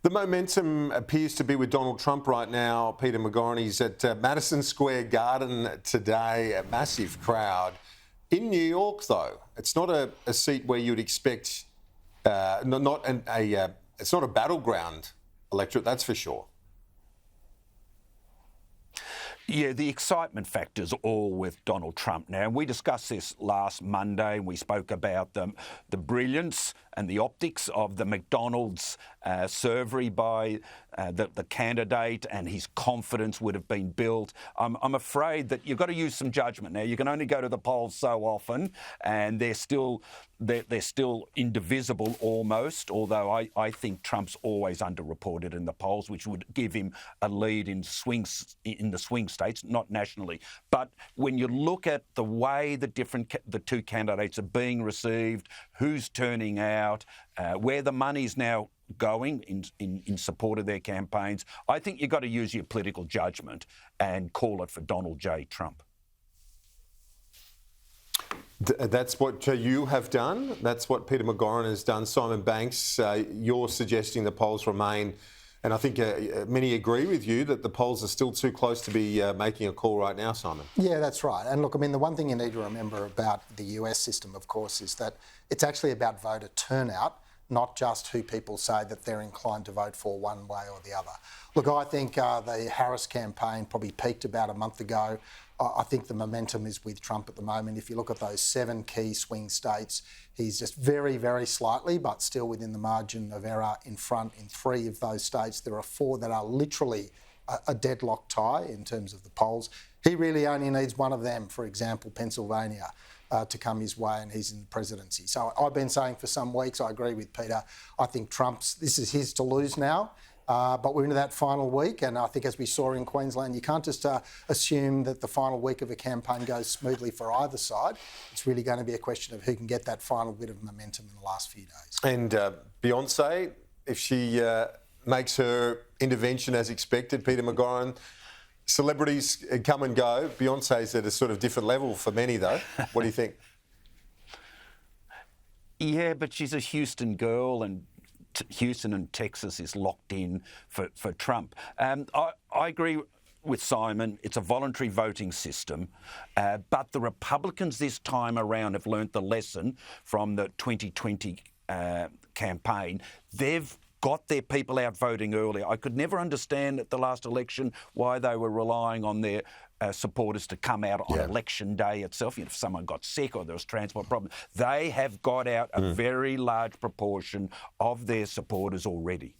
The momentum appears to be with Donald Trump right now. Peter McGauran, he's at Madison Square Garden today, a massive crowd. In New York, though, it's not a seat where you'd expect, it's not a battleground electorate, that's for sure. Yeah, the excitement factor's all with Donald Trump now. We discussed this last Monday. We spoke about the brilliance and the optics of the McDonald's survey by the candidate, and his confidence would have been built. I'm afraid that you've got to use some judgment now. You can only go to the polls so often, and they're still indivisible almost, although I think Trump's always underreported in the polls, which would give him a lead in the swing states, not nationally. But when you look at the way the two candidates are being received, who's turning out, where the money's now going in support of their campaigns, I think you've got to use your political judgment and call it for Donald J. Trump. That's what you have done. That's what Peter McGauran has done. Simon Banks, you're suggesting the polls remain, and I think many agree with you that the polls are still too close to be making a call right now, Simon. Yeah, that's right. And look, I mean, the one thing you need to remember about the US system, of course, is that it's actually about voter turnout, not just who people say that they're inclined to vote for one way or the other. Look, I think the Harris campaign probably peaked about a month ago. I think the momentum is with Trump at the moment. If you look at those 7 key swing states, he's just very, very slightly, but still within the margin of error in front in 3 of those states. There are 4 that are literally a deadlock tie in terms of the polls. He really only needs one of them, for example, Pennsylvania, to come his way, and he's in the presidency. So I've been saying for some weeks, I agree with Peter, I think this is his to lose now. But we're into that final week, and I think as we saw in Queensland, you can't just assume that the final week of a campaign goes smoothly for either side. It's really going to be a question of who can get that final bit of momentum in the last few days. And Beyonce, if she makes her intervention as expected, Peter McGauran, celebrities come and go. Beyonce's at a sort of different level for many, though. What do you think? Yeah, but she's a Houston girl, and Houston and Texas is locked in for Trump. I agree with Simon. It's a voluntary voting system, but the Republicans this time around have learnt the lesson from the 2020 campaign. They've got their people out voting earlier. I could never understand at the last election why they were relying on their supporters to come out on election day itself. If someone got sick or there was transport problems, they have got out a very large proportion of their supporters already.